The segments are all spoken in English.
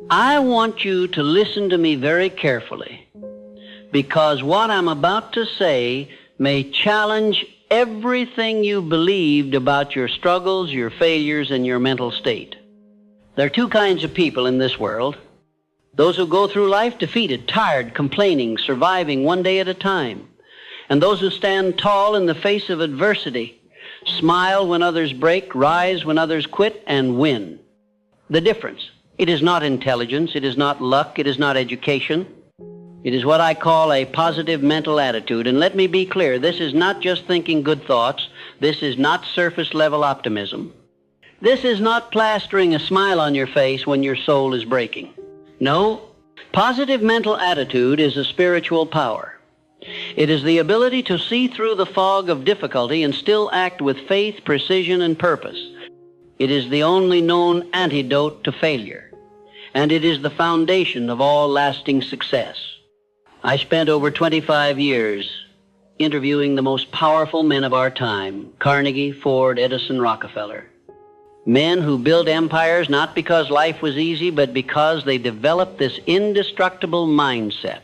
I want you to listen to me very carefully, because what I'm about to say may challenge everything you believed about your struggles, your failures, and your mental state. There are two kinds of people in this world: those who go through life defeated, tired, complaining, surviving one day at a time, and those who stand tall in the face of adversity, smile when others break, rise when others quit, and win. The difference: it is not intelligence, it is not luck, it is not education. It is what I call a positive mental attitude. And let me be clear, this is not just thinking good thoughts. This is not surface level optimism. This is not plastering a smile on your face when your soul is breaking. No, positive mental attitude is a spiritual power. It is the ability to see through the fog of difficulty and still act with faith, precision, and purpose. It is the only known antidote to failure, and it is the foundation of all lasting success. I spent over 25 years interviewing the most powerful men of our time: Carnegie, Ford, Edison, Rockefeller. Men who built empires not because life was easy, but because they developed this indestructible mindset.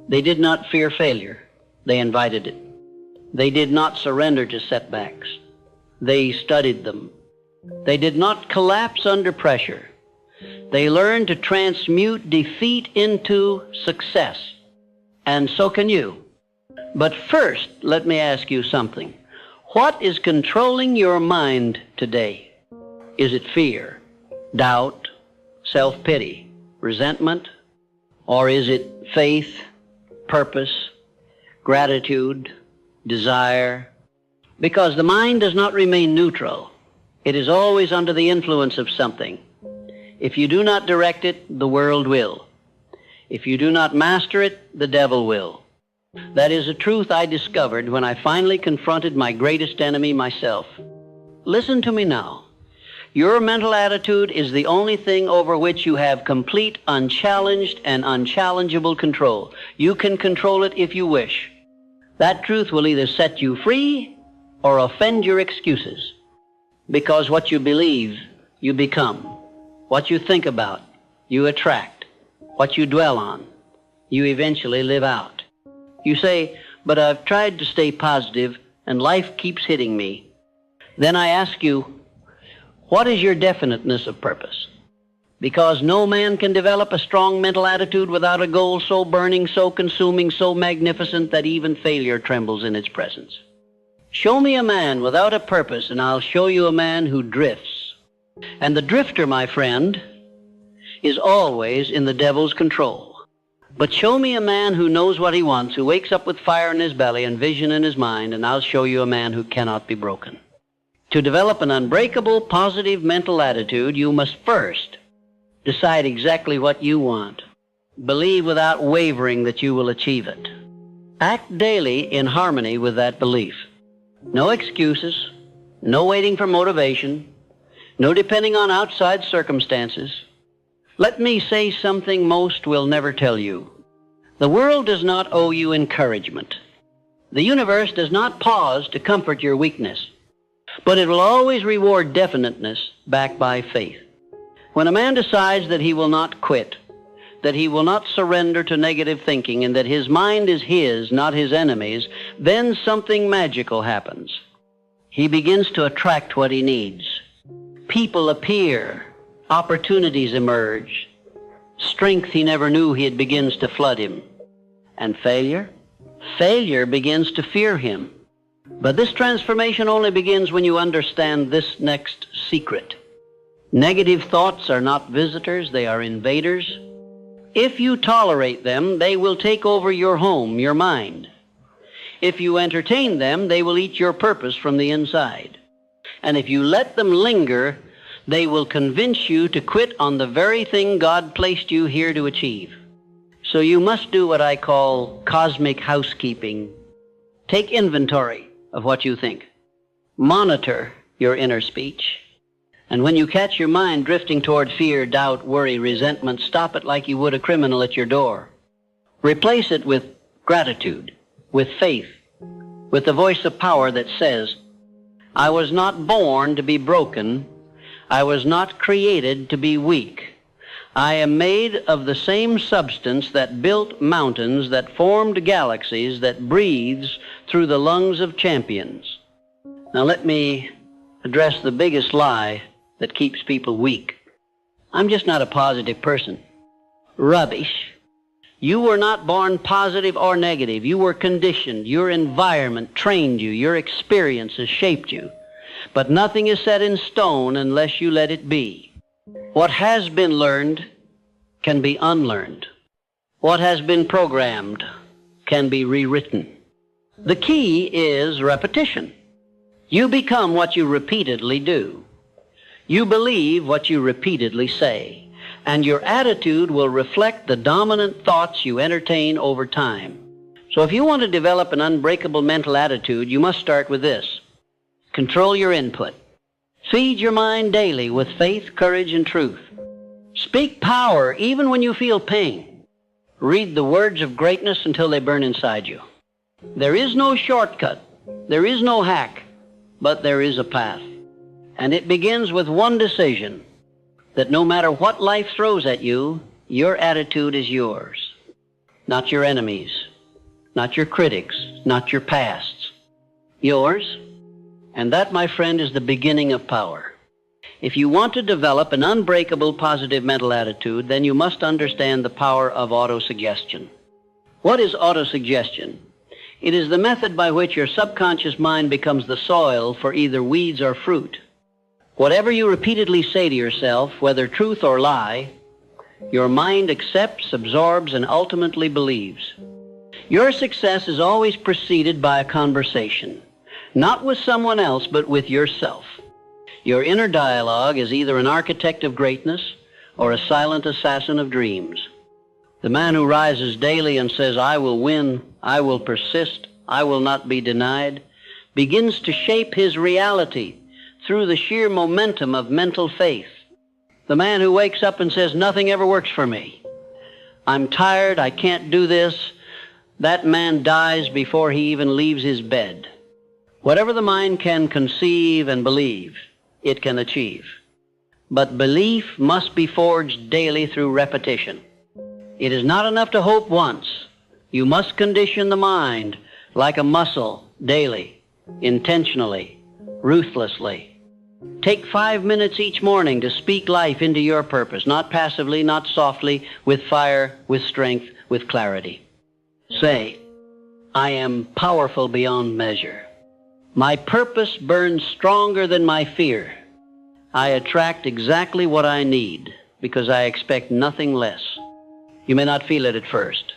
They did not fear failure. They invited it. They did not surrender to setbacks. They studied them. They did not collapse under pressure. They learned to transmute defeat into success. And so can you. But first, let me ask you something. What is controlling your mind today? Is it fear, doubt, self-pity, resentment? Or is it faith, purpose, gratitude, desire? Because the mind does not remain neutral. It is always under the influence of something. If you do not direct it, the world will. If you do not master it, the devil will. That is a truth I discovered when I finally confronted my greatest enemy, myself. Listen to me now. Your mental attitude is the only thing over which you have complete, unchallenged, and unchallengeable control. You can control it if you wish. That truth will either set you free or offend your excuses. Because what you believe, you become. What you think about, you attract. What you dwell on, you eventually live out. You say, but I've tried to stay positive and life keeps hitting me. Then I ask you, what is your definiteness of purpose? Because no man can develop a strong mental attitude without a goal so burning, so consuming, so magnificent that even failure trembles in its presence. Show me a man without a purpose, and I'll show you a man who drifts. And the drifter, my friend, is always in the devil's control. But show me a man who knows what he wants, who wakes up with fire in his belly and vision in his mind, and I'll show you a man who cannot be broken. To develop an unbreakable, positive mental attitude, you must first decide exactly what you want. Believe without wavering that you will achieve it. Act daily in harmony with that belief. No excuses, no waiting for motivation, no depending on outside circumstances. Let me say something most will never tell you. The world does not owe you encouragement. The universe does not pause to comfort your weakness, but it will always reward definiteness backed by faith. When a man decides that he will not quit, that he will not surrender to negative thinking, and that his mind is his, not his enemy's, then something magical happens. He begins to attract what he needs. People appear. Opportunities emerge. Strength he never knew he had begins to flood him. And failure? Failure begins to fear him. But this transformation only begins when you understand this next secret. Negative thoughts are not visitors, they are invaders. If you tolerate them, they will take over your home, your mind. If you entertain them, they will eat your purpose from the inside. And if you let them linger, they will convince you to quit on the very thing God placed you here to achieve. So you must do what I call cosmic housekeeping. Take inventory of what you think. Monitor your inner speech. And when you catch your mind drifting toward fear, doubt, worry, resentment, stop it like you would a criminal at your door. Replace it with gratitude, with faith, with the voice of power that says, I was not born to be broken. I was not created to be weak. I am made of the same substance that built mountains, that formed galaxies, that breathes through the lungs of champions. Now let me address the biggest lie that keeps people weak. I'm just not a positive person. Rubbish. You were not born positive or negative. You were conditioned. Your environment trained you. Your experience has shaped you. But nothing is set in stone unless you let it be. What has been learned can be unlearned. What has been programmed can be rewritten. The key is repetition. You become what you repeatedly do. You believe what you repeatedly say, and your attitude will reflect the dominant thoughts you entertain over time. So if you want to develop an unbreakable mental attitude, you must start with this. Control your input. Feed your mind daily with faith, courage, and truth. Speak power even when you feel pain. Read the words of greatness until they burn inside you. There is no shortcut. There is no hack, but there is a path. And it begins with one decision, that no matter what life throws at you, your attitude is yours. Not your enemies, not your critics, not your pasts. Yours. And that, my friend, is the beginning of power. If you want to develop an unbreakable positive mental attitude, then you must understand the power of autosuggestion. What is autosuggestion? It is the method by which your subconscious mind becomes the soil for either weeds or fruit. Whatever you repeatedly say to yourself, whether truth or lie, your mind accepts, absorbs, and ultimately believes. Your success is always preceded by a conversation. Not with someone else, but with yourself. Your inner dialogue is either an architect of greatness or a silent assassin of dreams. The man who rises daily and says, I will win, I will persist, I will not be denied, begins to shape his reality through the sheer momentum of mental faith. The man who wakes up and says, nothing ever works for me, I'm tired, I can't do this, that man dies before he even leaves his bed. Whatever the mind can conceive and believe, it can achieve. But belief must be forged daily through repetition. It is not enough to hope once. You must condition the mind like a muscle daily, intentionally, ruthlessly. Take 5 minutes each morning to speak life into your purpose, not passively, not softly, with fire, with strength, with clarity. Say, I am powerful beyond measure. My purpose burns stronger than my fear. I attract exactly what I need because I expect nothing less. You may not feel it at first.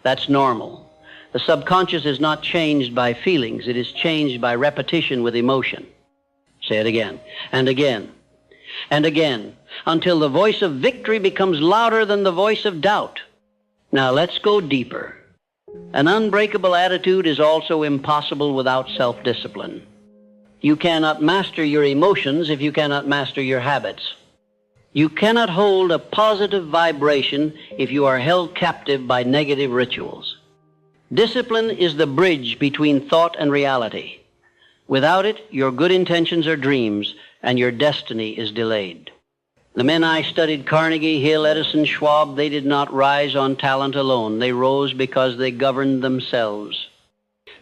That's normal. The subconscious is not changed by feelings. It is changed by repetition with emotion. Say it again, and again, and again, until the voice of victory becomes louder than the voice of doubt. Now let's go deeper. An unbreakable attitude is also impossible without self-discipline. You cannot master your emotions if you cannot master your habits. You cannot hold a positive vibration if you are held captive by negative rituals. Discipline is the bridge between thought and reality. Without it, your good intentions are dreams, and your destiny is delayed. The men I studied, Carnegie, Hill, Edison, Schwab, they did not rise on talent alone. They rose because they governed themselves.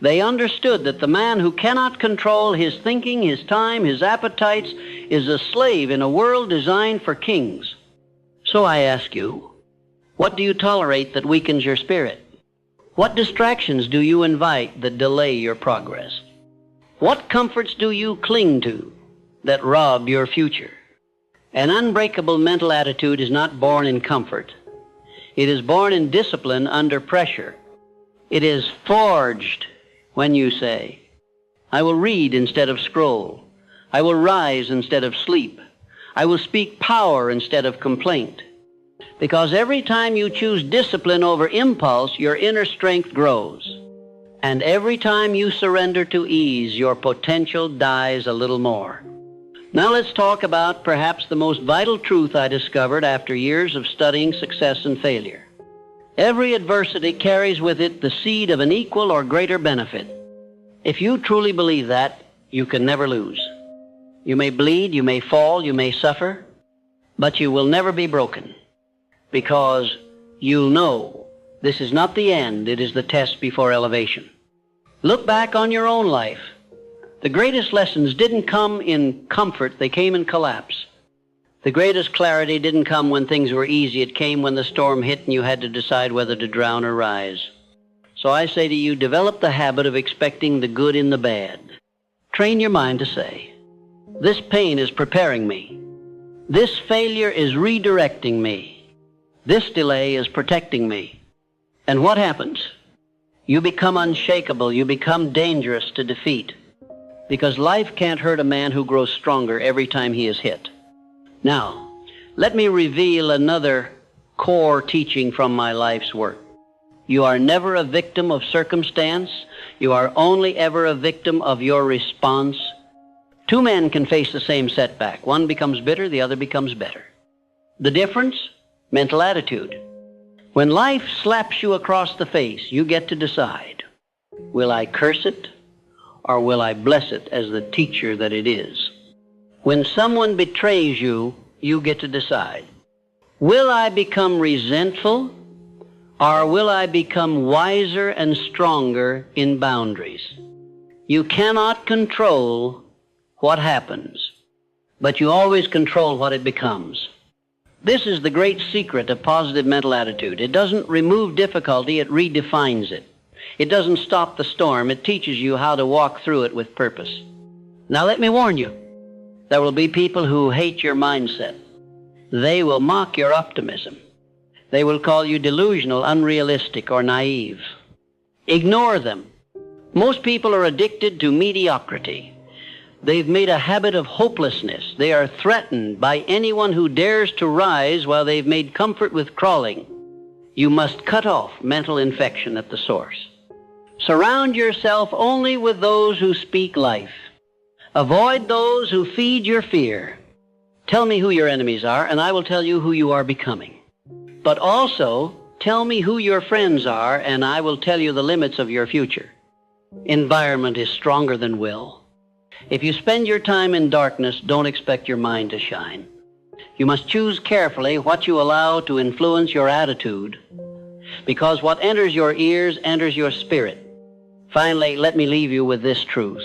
They understood that the man who cannot control his thinking, his time, his appetites, is a slave in a world designed for kings. So I ask you, what do you tolerate that weakens your spirit? What distractions do you invite that delay your progress? What comforts do you cling to that rob your future? An unbreakable mental attitude is not born in comfort. It is born in discipline under pressure. It is forged when you say, I will read instead of scroll. I will rise instead of sleep. I will speak power instead of complaint. Because every time you choose discipline over impulse, your inner strength grows. And every time you surrender to ease, your potential dies a little more. Now let's talk about perhaps the most vital truth I discovered after years of studying success and failure. Every adversity carries with it the seed of an equal or greater benefit. If you truly believe that, you can never lose. You may bleed, you may fall, you may suffer, but you will never be broken. because you'll know this is not the end, it is the test before elevation. Look back on your own life. The greatest lessons didn't come in comfort, they came in collapse. The greatest clarity didn't come when things were easy, it came when the storm hit and you had to decide whether to drown or rise. So I say to you, develop the habit of expecting the good in the bad. Train your mind to say, this pain is preparing me. This failure is redirecting me. This delay is protecting me. And what happens? You become unshakable. You become dangerous to defeat. Because life can't hurt a man who grows stronger every time he is hit. Now, let me reveal another core teaching from my life's work. You are never a victim of circumstance. You are only ever a victim of your response. Two men can face the same setback. One becomes bitter, the other becomes better. The difference? Mental attitude. When life slaps you across the face, you get to decide, will I curse it or will I bless it as the teacher that it is? When someone betrays you, you get to decide, will I become resentful or will I become wiser and stronger in boundaries? You cannot control what happens, but you always control what it becomes. This is the great secret of positive mental attitude. It doesn't remove difficulty, it redefines it. It doesn't stop the storm, it teaches you how to walk through it with purpose. Now let me warn you, there will be people who hate your mindset. They will mock your optimism. They will call you delusional, unrealistic, or naive. Ignore them. Most people are addicted to mediocrity. They've made a habit of hopelessness. They are threatened by anyone who dares to rise while they've made comfort with crawling. You must cut off mental infection at the source. Surround yourself only with those who speak life. Avoid those who feed your fear. Tell me who your enemies are, and I will tell you who you are becoming. But also, tell me who your friends are, and I will tell you the limits of your future. Environment is stronger than will. If you spend your time in darkness, don't expect your mind to shine. You must choose carefully what you allow to influence your attitude, because what enters your ears enters your spirit. Finally, let me leave you with this truth.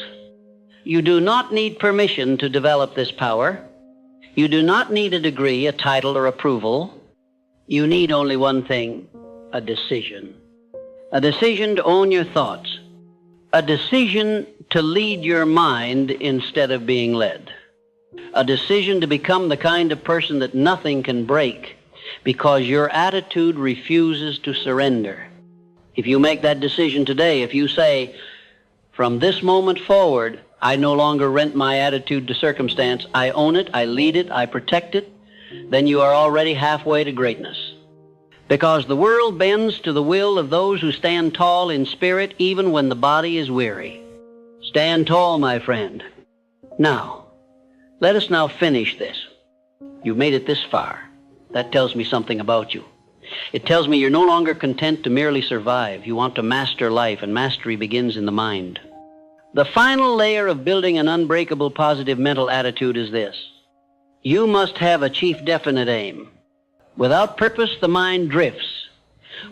You do not need permission to develop this power. You do not need a degree, a title, or approval. You need only one thing, a decision. A decision to own your thoughts. A decision to lead your mind instead of being led. A decision to become the kind of person that nothing can break because your attitude refuses to surrender. If you make that decision today, if you say, from this moment forward, I no longer rent my attitude to circumstance, I own it, I lead it, I protect it, then you are already halfway to greatness. Because the world bends to the will of those who stand tall in spirit even when the body is weary. Stand tall, my friend. Now, let us now finish this. You've made it this far. That tells me something about you. It tells me you're no longer content to merely survive. You want to master life, and mastery begins in the mind. The final layer of building an unbreakable positive mental attitude is this. You must have a chief definite aim. Without purpose, the mind drifts.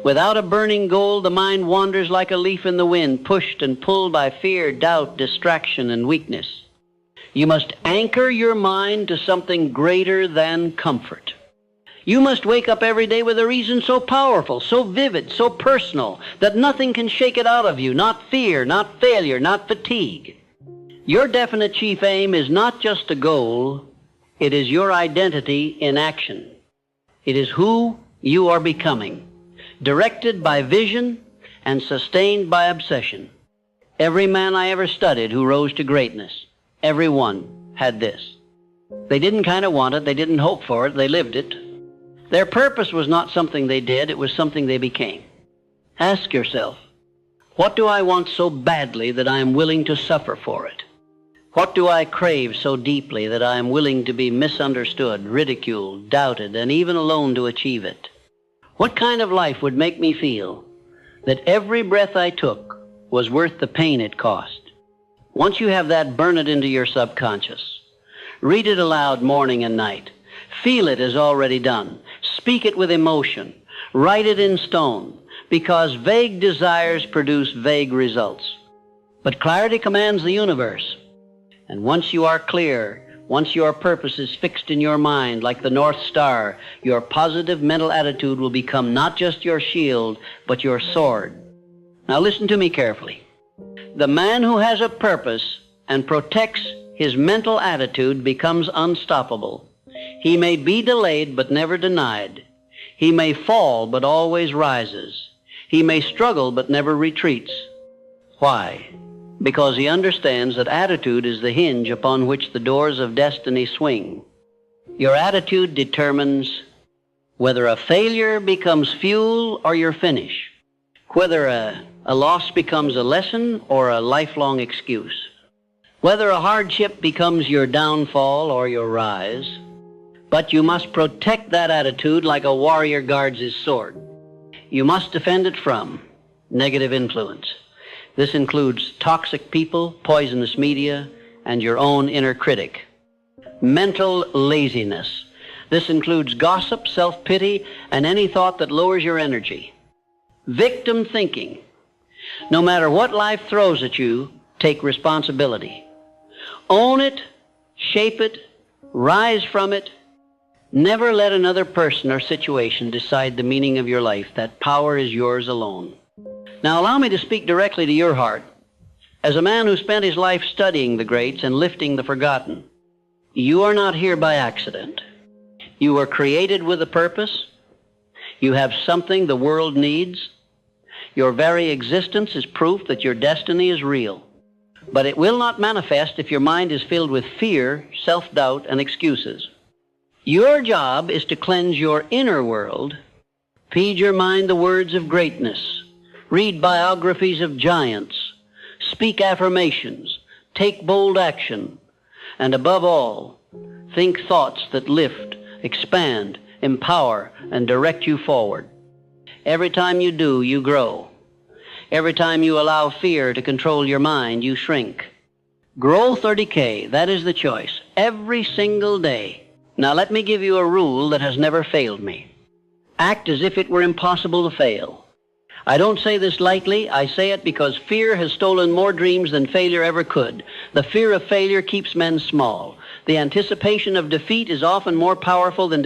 Without a burning goal, the mind wanders like a leaf in the wind, pushed and pulled by fear, doubt, distraction, and weakness. You must anchor your mind to something greater than comfort. You must wake up every day with a reason so powerful, so vivid, so personal, that nothing can shake it out of you, not fear, not failure, not fatigue. Your definite chief aim is not just a goal, it is your identity in action. It is who you are becoming, directed by vision and sustained by obsession. Every man I ever studied who rose to greatness, every one had this. They didn't kind of want it, they didn't hope for it, they lived it. Their purpose was not something they did, it was something they became. Ask yourself, what do I want so badly that I am willing to suffer for it? What do I crave so deeply that I am willing to be misunderstood, ridiculed, doubted, and even alone to achieve it? What kind of life would make me feel that every breath I took was worth the pain it cost? Once you have that, burn it into your subconscious. Read it aloud morning and night. Feel it as already done. Speak it with emotion. Write it in stone, because vague desires produce vague results. But clarity commands the universe. And once you are clear, once your purpose is fixed in your mind like the North Star, your positive mental attitude will become not just your shield, but your sword. Now listen to me carefully. The man who has a purpose and protects his mental attitude becomes unstoppable. He may be delayed but never denied. He may fall but always rises. He may struggle but never retreats. Why? Because he understands that attitude is the hinge upon which the doors of destiny swing. Your attitude determines whether a failure becomes fuel or your finish, whether a loss becomes a lesson or a lifelong excuse, whether a hardship becomes your downfall or your rise. But you must protect that attitude like a warrior guards his sword. You must defend it from negative influence. This includes toxic people, poisonous media, and your own inner critic. Mental laziness. This includes gossip, self-pity, and any thought that lowers your energy. Victim thinking. No matter what life throws at you, take responsibility. Own it, shape it, rise from it. Never let another person or situation decide the meaning of your life. That power is yours alone. Now allow me to speak directly to your heart. As a man who spent his life studying the greats and lifting the forgotten, you are not here by accident. You were created with a purpose. You have something the world needs. Your very existence is proof that your destiny is real. But it will not manifest if your mind is filled with fear, self-doubt, and excuses. Your job is to cleanse your inner world. Feed your mind the words of greatness. Read biographies of giants. Speak affirmations. Take bold action. And above all, think thoughts that lift, expand, empower, and direct you forward. Every time you do, you grow. Every time you allow fear to control your mind, you shrink. Growth or decay, that is the choice, every single day. Now let me give you a rule that has never failed me. Act as if it were impossible to fail. I don't say this lightly. I say it because fear has stolen more dreams than failure ever could. The fear of failure keeps men small. The anticipation of defeat is often more powerful than